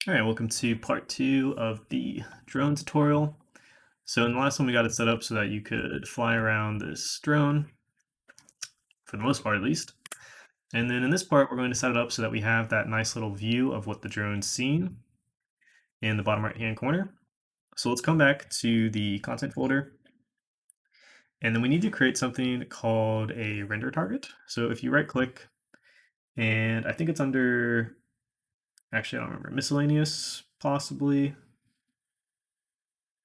All right, welcome to part two of the drone tutorial. So in the last one, we got it set up so that you could fly around this drone, for the most part at least. And then in this part, we're going to set it up so that we have that nice little view of what the drone's seeing in the bottom right-hand corner. So let's come back to the content folder. And then we need to create something called a render target. So if you right click, and I think it's under, actually, I don't remember, miscellaneous, possibly.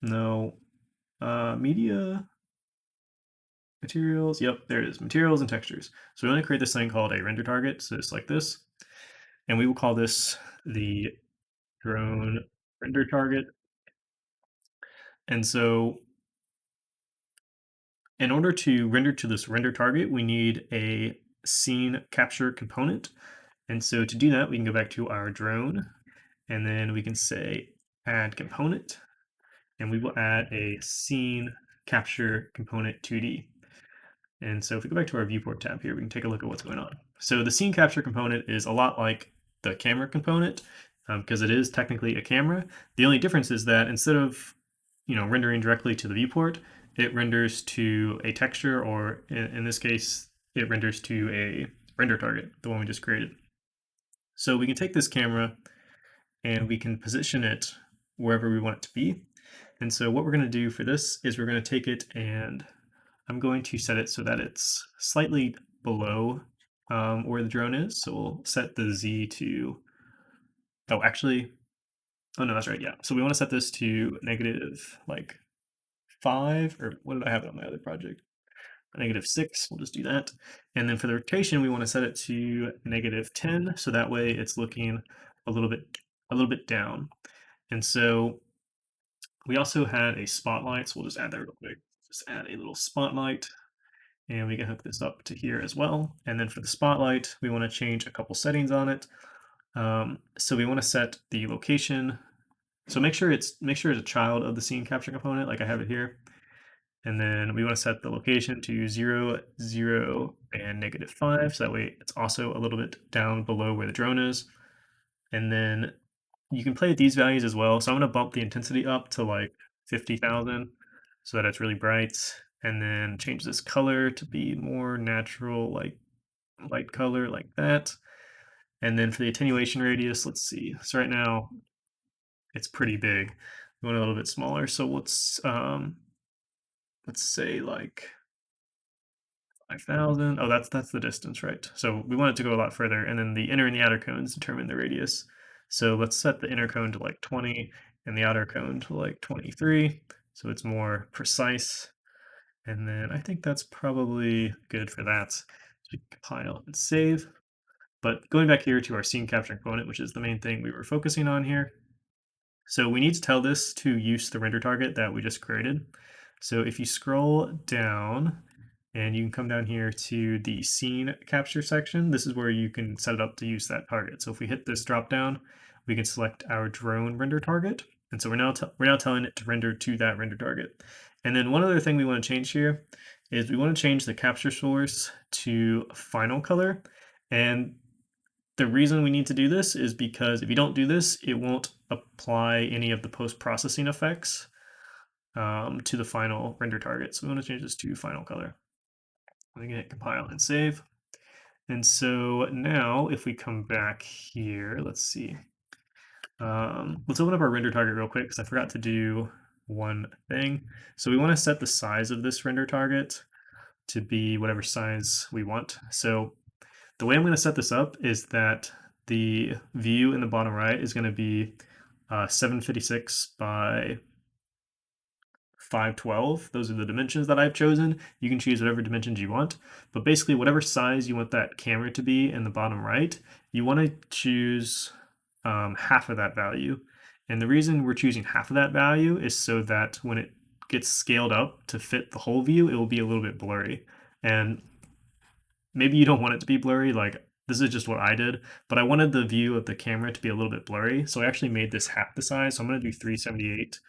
No, media. Materials, yep, there it is, materials and textures. So we want to create this thing called a render target, so it's like this, and we will call this the drone render target. And so in order to render to this render target, we need a scene capture component. And so to do that, we can go back to our drone, and then we can say add component, and we will add a scene capture component 2D. And so if we go back to our viewport tab here, we can take a look at what's going on. So the scene capture component is a lot like the camera component because it is technically a camera. The only difference is that instead of rendering directly to the viewport, it renders to a texture, or in this case, it renders to a render target, the one we just created. So we can take this camera and we can position it wherever we want it to be. And so what we're going to do for this is we're going to take it and I'm going to set it so that it's slightly below where the drone is. So we'll set the Z to, oh, actually, oh no, that's right, yeah. So we want to set this to negative like 5, or what did I have it on my other project? Negative 6, we'll just do that. And then for the rotation, we want to set it to negative 10, so that way it's looking a little bit down. And so we also had a spotlight, so we'll just add that real quick. Just add a little spotlight. And we can hook this up to here as well. And then for the spotlight, we want to change a couple settings on it. So we want to set the location. So make sure it's a child of the scene capture component, like I have it here. And then we want to set the location to 0, 0, and -5. So that way it's also a little bit down below where the drone is. And then you can play with these values as well. So I'm going to bump the intensity up to like 50,000 so that it's really bright. And then change this color to be more natural, like light color, like that. And then for the attenuation radius, let's see. So right now it's pretty big. We want it a little bit smaller. So let's say like 5,000. Oh, that's the distance, right? So we want it to go a lot further. And then the inner and the outer cones determine the radius. So let's set the inner cone to like 20 and the outer cone to like 23. So it's more precise. And then I think that's probably good for that. So we compile and save. But going back here to our scene capture component, which is the main thing we were focusing on here. So we need to tell this to use the render target that we just created. So if you scroll down, and you can come down here to the scene capture section, this is where you can set it up to use that target. So if we hit this drop down, we can select our drone render target. And so we're now telling it to render to that render target. And then one other thing we want to change here is we want to change the capture source to final color. And the reason we need to do this is because if you don't do this, it won't apply any of the post-processing effects to the final render target. So we want to change this to final color. We can hit compile and save. And so now if we come back here, let's see. Let's open up our render target real quick because I forgot to do one thing. So we want to set the size of this render target to be whatever size we want. So the way I'm going to set this up is that the view in the bottom right is going to be 756 by 512. Those are the dimensions that I've chosen. You can choose whatever dimensions you want, but basically whatever size you want that camera to be in the bottom right, you want to choose half of that value. And the reason we're choosing half of that value is so that when it gets scaled up to fit the whole view, it will be a little bit blurry. And maybe you don't want it to be blurry, like this is just what I did, but I wanted the view of the camera to be a little bit blurry. So I actually made this half the size. So I'm going to do 378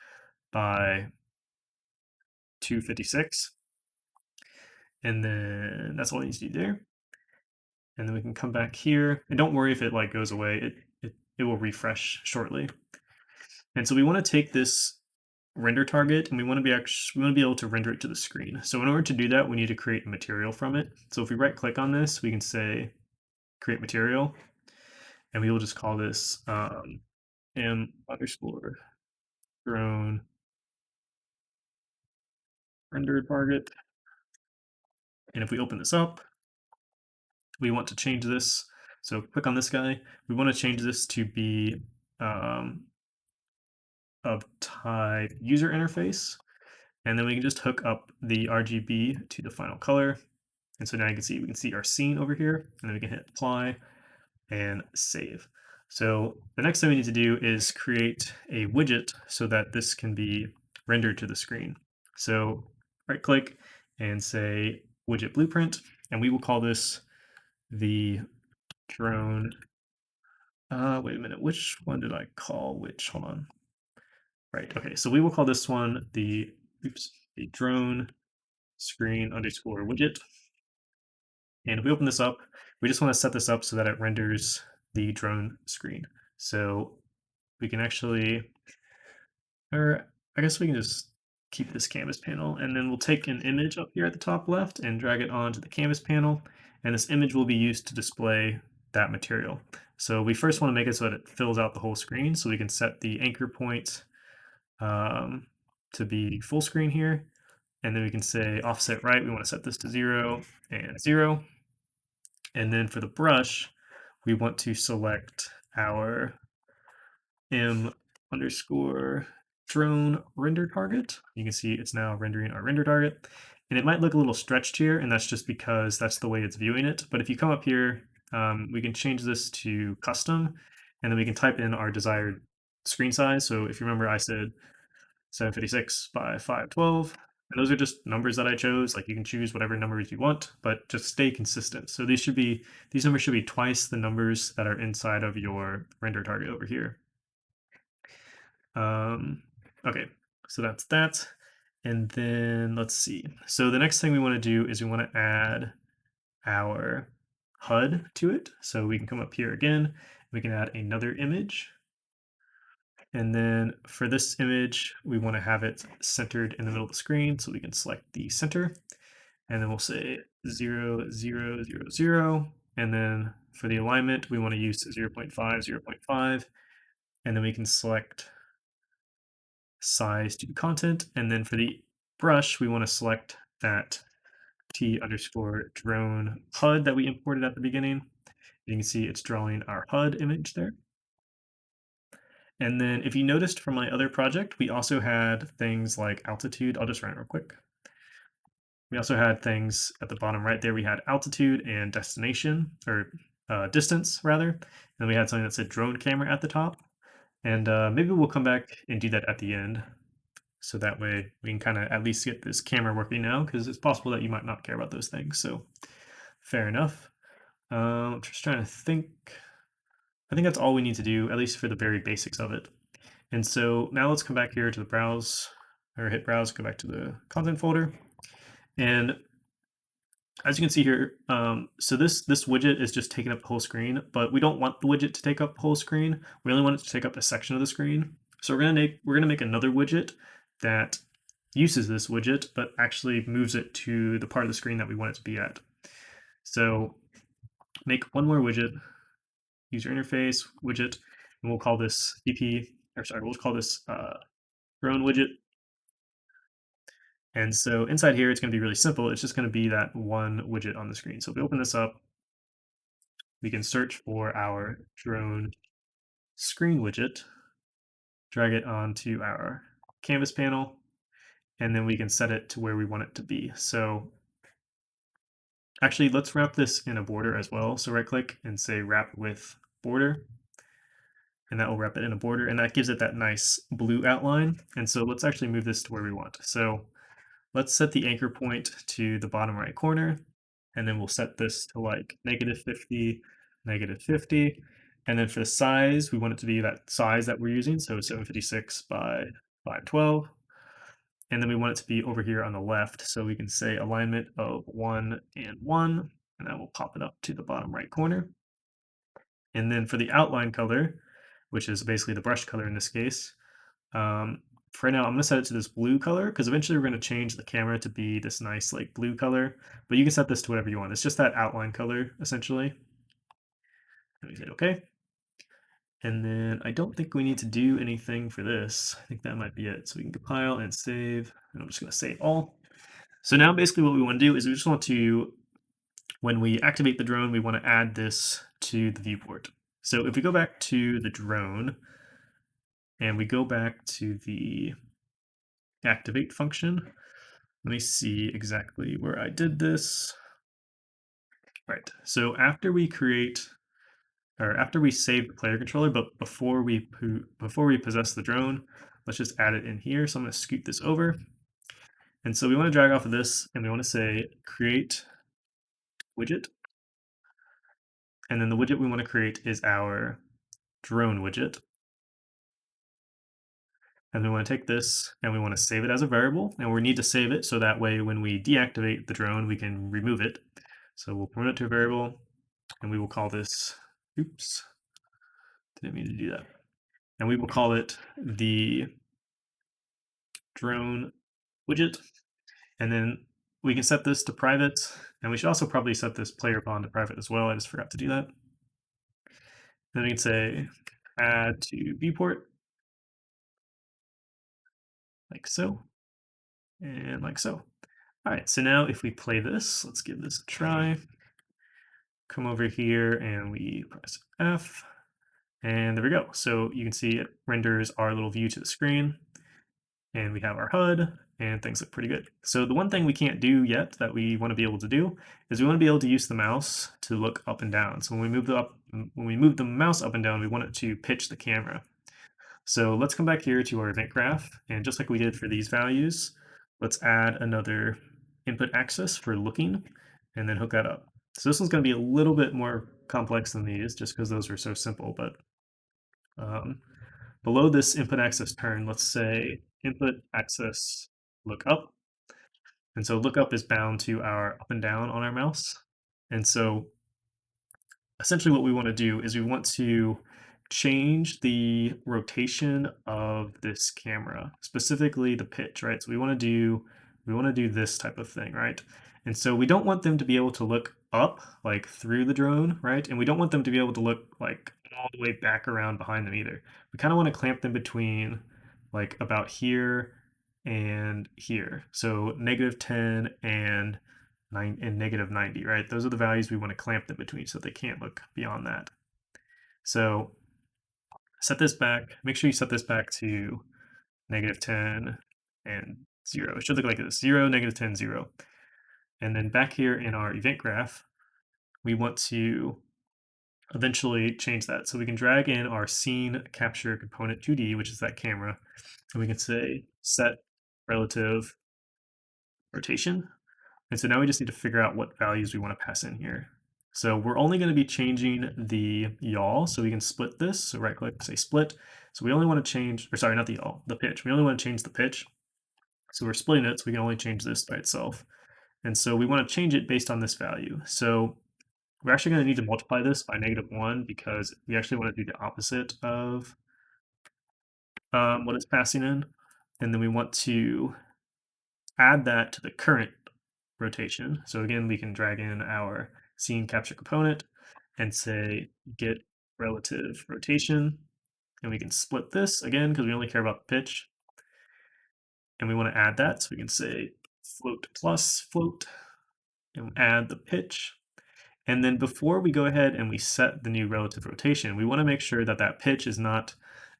by 256. And then that's all it needs to do there. And then we can come back here. And don't worry if it like goes away. it will refresh shortly. And so we want to take this render target and we want to be able to render it to the screen. So in order to do that, we need to create a material from it. So if we right click on this, we can say create material, and we will just call this m underscore drone render target. And if we open this up, we want to change this. So click on this guy. We want to change this to be um, of type user interface. And then we can just hook up the RGB to the final color. And so now we can see our scene over here, and then we can hit apply and save. So the next thing we need to do is create a widget so that this can be rendered to the screen. So right click and say widget blueprint, and we will call this the drone. Wait a minute, which one did I call which? Hold on. Right, okay, so we will call this one the drone screen underscore widget. And if we open this up, we just want to set this up so that it renders the drone screen. So we can actually, or I guess we can just keep this canvas panel, and then we'll take an image up here at the top left and drag it onto the canvas panel. And this image will be used to display that material. So we first want to make it so that it fills out the whole screen. So we can set the anchor point to be full screen here. And then we can say offset right. We want to set this to 0 and 0. And then for the brush, we want to select our m underscore drone render target. You can see it's now rendering our render target. And it might look a little stretched here, and that's just because that's the way it's viewing it. But if you come up here, we can change this to custom, and then we can type in our desired screen size. So if you remember, I said 756 by 512. And those are just numbers that I chose. Like you can choose whatever numbers you want, but just stay consistent. So these numbers should be twice the numbers that are inside of your render target over here. Okay, so that's that. And then let's see. So the next thing we want to do is we want to add our HUD to it. So we can come up here again. We can add another image. And then for this image, we want to have it centered in the middle of the screen. So we can select the center, and then we'll say 0, 0, 0, 0. And then for the alignment, we want to use 0 0.5, 0 0.5. And then we can select size to content. And then for the brush, we want to select that T underscore drone HUD that we imported at the beginning. You can see it's drawing our HUD image there. And then if you noticed from my other project, we also had things like altitude. I'll just run it real quick. We also had things at the bottom right there. We had altitude and destination, or distance rather. And then we had something that said drone camera at the top. And maybe we'll come back and do that at the end. So that way we can kind of at least get this camera working now, because it's possible that you might not care about those things. So fair enough. Just trying to think. I think that's all we need to do, at least for the very basics of it. And so now let's come back here to the browse, or hit browse, go back to the content folder. And as you can see here, so this widget is just taking up the whole screen, but we don't want the widget to take up the whole screen. We only want it to take up a section of the screen. So we're gonna make another widget that uses this widget, but actually moves it to the part of the screen that we want it to be at. So make one more widget, user interface widget, and we'll call this we'll call this drone widget. And so inside here, it's going to be really simple. It's just going to be that one widget on the screen. So if we open this up, we can search for our drone screen widget, drag it onto our canvas panel, and then we can set it to where we want it to be. So actually, let's wrap this in a border as well. So right click and say wrap with border, and that will wrap it in a border, and that gives it that nice blue outline. And so let's actually move this to where we want. So let's set the anchor point to the bottom right corner, and then we'll set this to like -50, -50. And then for the size, we want it to be that size that we're using, so 756 by 512. And then we want it to be over here on the left, so we can say alignment of 1 and 1, and that will pop it up to the bottom right corner. And then for the outline color, which is basically the brush color in this case. For right now, I'm going to set it to this blue color because eventually we're going to change the camera to be this nice like blue color, but you can set this to whatever you want. It's just that outline color essentially. And we hit OK. And then I don't think we need to do anything for this. I think that might be it. So we can compile and save, and I'm just going to save all. So now basically what we want to do is we just want to, when we activate the drone, we want to add this to the viewport. So if we go back to the drone and we go back to the activate function, let me see exactly where I did this. Right. So after we create, or after we save the player controller, but before we possess the drone, let's just add it in here. So I'm going to scoot this over. And so we want to drag off of this and we want to say create widget. And then the widget we want to create is our drone widget. And we want to take this and we want to save it as a variable. And we need to save it so that way when we deactivate the drone, we can remove it. So we'll promote it to a variable and we will call this, oops, didn't mean to do that. And we will call it the drone widget. And then we can set this to private. And we should also probably set this player pawn to private as well. I just forgot to do that. Then we can say add to viewport, like so, and like so. All right, so now if we play this, let's give this a try. Come over here and we press F, and there we go. So you can see it renders our little view to the screen, and we have our HUD, and things look pretty good. So the one thing we can't do yet that we want to be able to do is we want to be able to use the mouse to look up and down. So when we move the mouse up and down, we want it to pitch the camera. So let's come back here to our event graph, and just like we did for these values, let's add another input axis for looking, and then hook that up. So this one's going to be a little bit more complex than these, just because those are so simple, but below this input axis turn, let's say input axis look up. And so look up is bound to our up and down on our mouse. And so essentially what we want to do is we want to change the rotation of this camera, specifically the pitch, right? So we want to do this type of thing, right? And so we don't want them to be able to look up like through the drone, right? And we don't want them to be able to look like all the way back around behind them either. We kind of want to clamp them between like about here and here. So -10 and -90, right? Those are the values we want to clamp them between so they can't look beyond that. So set this back, make sure you set this back to -10 and 0. It should look like this, 0, -10, 0. And then back here in our event graph, we want to eventually change that. So we can drag in our scene capture component 2D, which is that camera, and we can say set relative rotation. And so now we just need to figure out what values we want to pass in here. So we're only going to be changing the yaw, so we can split this. So right click, say split. So we only want to change, or sorry, not the yaw, the pitch. We only want to change the pitch. So we're splitting it, so we can only change this by itself. And so we want to change it based on this value. So we're actually going to need to multiply this by -1 because we actually want to do the opposite of what it's passing in. And then we want to add that to the current rotation. So again, we can drag in our scene capture component and say get relative rotation. And we can split this again because we only care about the pitch. And we want to add that. So we can say float plus float and add the pitch. And then before we go ahead and we set the new relative rotation, we want to make sure that that pitch is not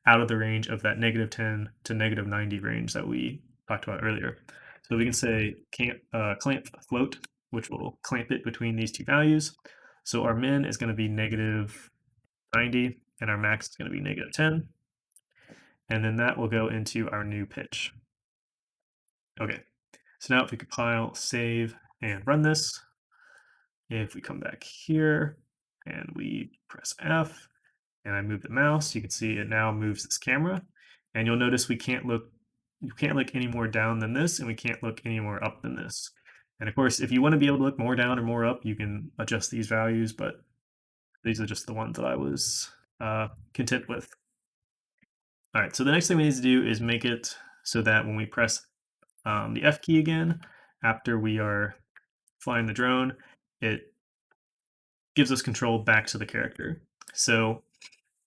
out of the range of that -10 to -90 range that we talked about earlier. So we can say clamp float, which will clamp it between these two values. So our min is going to be -90 and our max is going to be -10. And then that will go into our new pitch. Okay, so now if we compile, save, and run this, if we come back here and we press F and I move the mouse, you can see it now moves this camera. And you'll notice you can't look any more down than this, and we can't look any more up than this. And of course, if you want to be able to look more down or more up, you can adjust these values, but these are just the ones that I was content with. All right, so the next thing we need to do is make it so that when we press the F key again, after we are flying the drone, it gives us control back to the character. So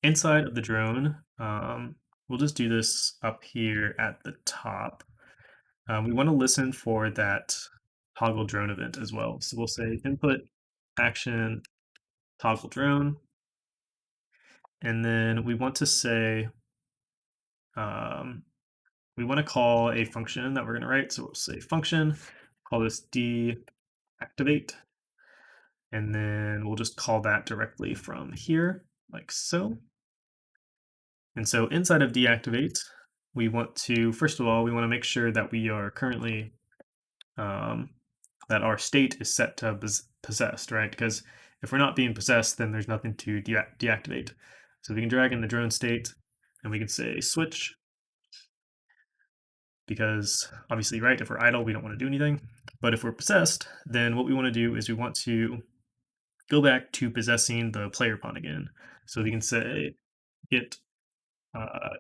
inside of the drone, we'll just do this up here at the top. We want to listen for that toggle drone event as well. So we'll say input action toggle drone, and then we want to say um, we want to call a function that we're going to write. So we'll say function, call this deactivate, and then we'll just call that directly from here, like so. And so inside of deactivate, we want to, first of all, we want to make sure that we are currently, um, that our state is set to possessed, right? Because if we're not being possessed, then there's nothing to deactivate. So we can drag in the drone state and we can say switch, because obviously, right, if we're idle, we don't want to do anything. But if we're possessed, then what we want to do is we want to go back to possessing the player pawn again. So we can say get uh,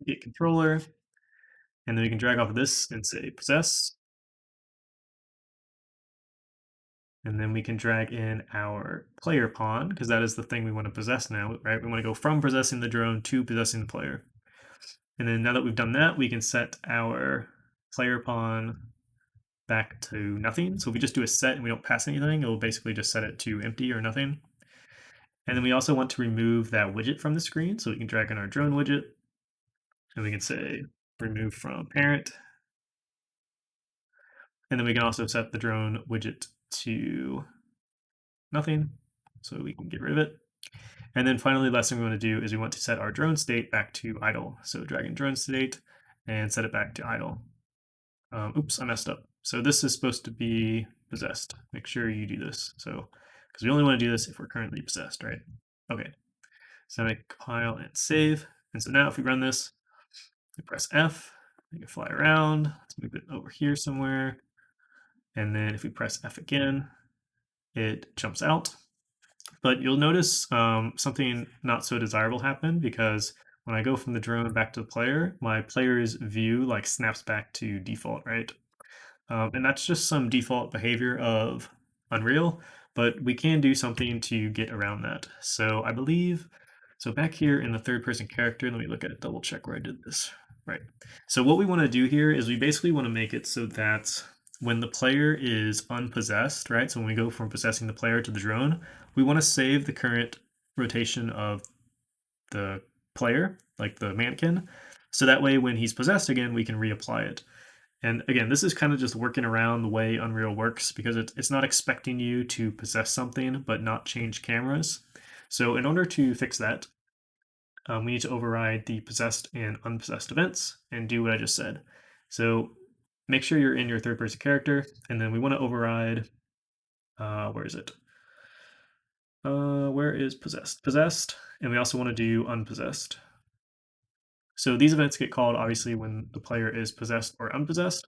get controller, and then we can drag off of this and say possess, and then we can drag in our player pawn because that is the thing we want to possess now, right? We want to go from possessing the drone to possessing the player. And then now that we've done that, we can set our player pawn back to nothing. So if we just do a set and we don't pass anything, it will basically just set it to empty or nothing. And then we also want to remove that widget from the screen. So we can drag in our drone widget and we can say remove from parent. And then we can also set the drone widget to nothing. So we can get rid of it. And then finally, the last thing we want to do is we want to set our drone state back to idle. So drag in drone state and set it back to idle. Oops, I messed up. So this is supposed to be possessed. Make sure you do this. So, because we only want to do this if we're currently possessed, right? Okay. So I compile and save. And so now if we run this, we press F, we can fly around. Let's move it over here somewhere. And then if we press F again, it jumps out. But you'll notice something not so desirable happen, because when I go from the drone back to the player, my player's view like snaps back to default, right? And that's just some default behavior of Unreal, but we can do something to get around that. So I believe, so back here in the third person character, let me look at it, double check where I did this. Right. So what we want to do here is we basically want to make it so that when the player is unpossessed, right? So when we go from possessing the player to the drone, we want to save the current rotation of the player, like the mannequin. So that way when he's possessed again, we can reapply it. And again, this is kind of just working around the way Unreal works, because it's not expecting you to possess something but not change cameras. So in order to fix that, we need to override the possessed and unpossessed events and do what I just said. So make sure you're in your third person character, and then we want to override, where is it? Where is possessed? Possessed, and we also want to do unpossessed. So these events get called obviously when the player is possessed or unpossessed.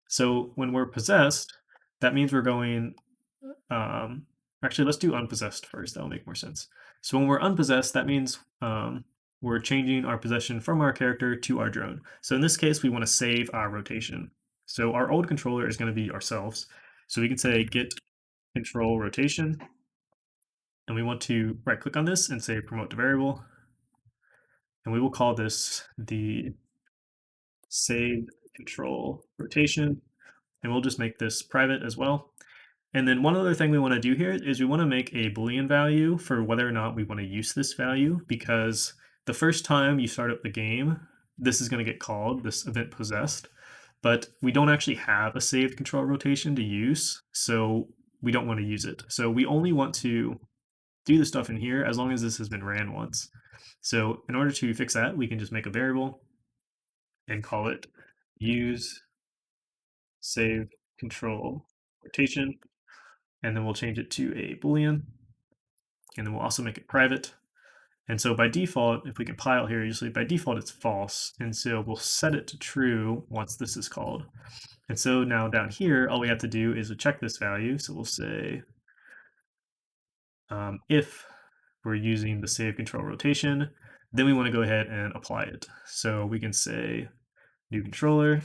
So when we're possessed, that means we're going, actually, let's do unpossessed first. That'll make more sense. So when we're unpossessed, that means we're changing our possession from our character to our drone. So in this case, we want to save our rotation. So our old controller is going to be ourselves. So we can say get control rotation, and we want to right click on this and say promote to variable. And we will call this the save control rotation. And we'll just make this private as well. And then one other thing we want to do here is we want to make a Boolean value for whether or not we want to use this value, because the first time you start up the game, this is going to get called, this event possessed, but we don't actually have a saved control rotation to use, so we don't want to use it. So we only want to do the stuff in here as long as this has been ran once. So in order to fix that, we can just make a variable and call it use save control rotation, and then we'll change it to a Boolean, and then we'll also make it private. And so by default, if we compile here, usually by default it's false, and so we'll set it to true once this is called. And so now down here, all we have to do is check this value. So we'll say if we're using the save control rotation, Then we want to go ahead and apply it. So we can say new controller,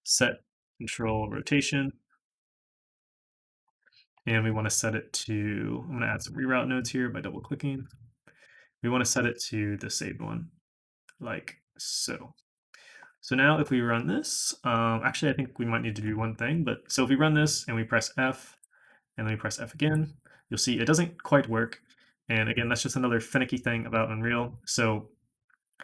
set control rotation, and we want to set it to, I'm going to add some reroute nodes here by double clicking. We want to set it to the saved one, like so. So now if we run this, actually I think we might need to do one thing, but so if we run this and we press F and then we press F again, you'll see it doesn't quite work. And again, that's just another finicky thing about Unreal. So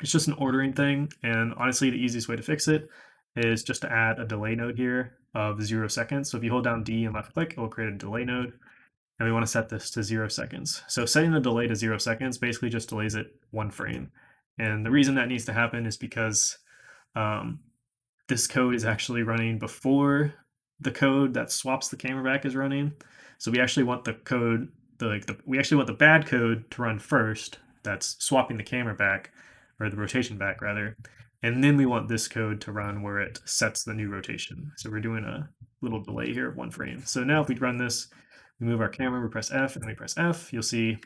it's just an ordering thing. And honestly, the easiest way to fix it is just to add a delay node here of 0 seconds. So if you hold down D and left click, it will create a delay node. And we want to set this to 0 seconds. So setting the delay to 0 seconds basically just delays it 1 frame. And the reason that needs to happen is because um, this code is actually running before the code that swaps the camera back is running. So we actually want the code, we actually want the bad code to run first. That's swapping the camera back, or the rotation back rather. And then we want this code to run where it sets the new rotation. So we're doing a little delay here of 1 frame. So now if we run this, we move our camera, we press F, and then we press F, you'll see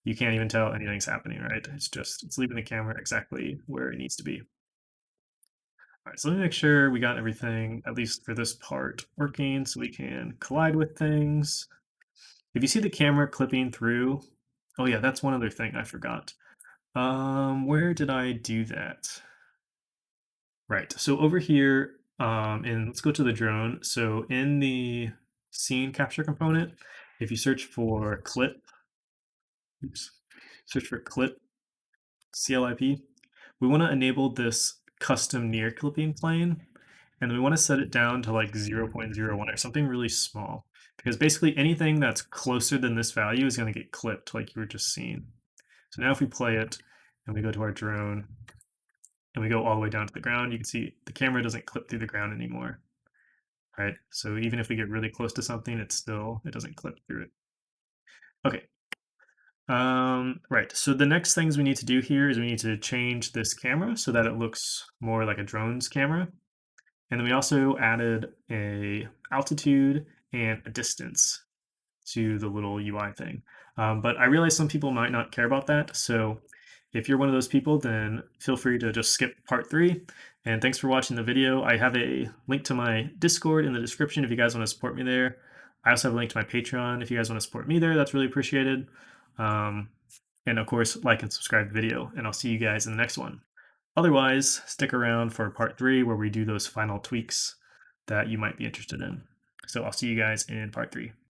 you can't even tell anything's happening, right? It's leaving the camera exactly where it needs to be. All right, so let me make sure we got everything, at least for this part, working so we can collide with things. If you see the camera clipping through, oh yeah, that's one other thing I forgot. Where did I do that? Right, so over here, and let's go to the drone. So in the scene capture component, if you search for clip, oops, search for clip CLIP, we want to enable this custom near clipping plane, and we want to set it down to like 0.01 or something really small, because basically anything that's closer than this value is going to get clipped like you were just seeing. So now if we play it and we go to our drone and we go all the way down to the ground, you can see the camera doesn't clip through the ground anymore, right? So even if we get really close to something, it doesn't clip through it. Okay. Right. So the next things we need to do here is we need to change this camera so that it looks more like a drone's camera. And then we also added a altitude and a distance to the little UI thing. But I realize some people might not care about that. So if you're one of those people, then feel free to just skip part 3. And thanks for watching the video. I have a link to my Discord in the description if you guys want to support me there. I also have a link to my Patreon if you guys want to support me there. That's really appreciated. Um, and of course, like and subscribe to the video. And I'll see you guys in the next one. Otherwise, stick around for part 3 where we do those final tweaks that you might be interested in. So I'll see you guys in part 3.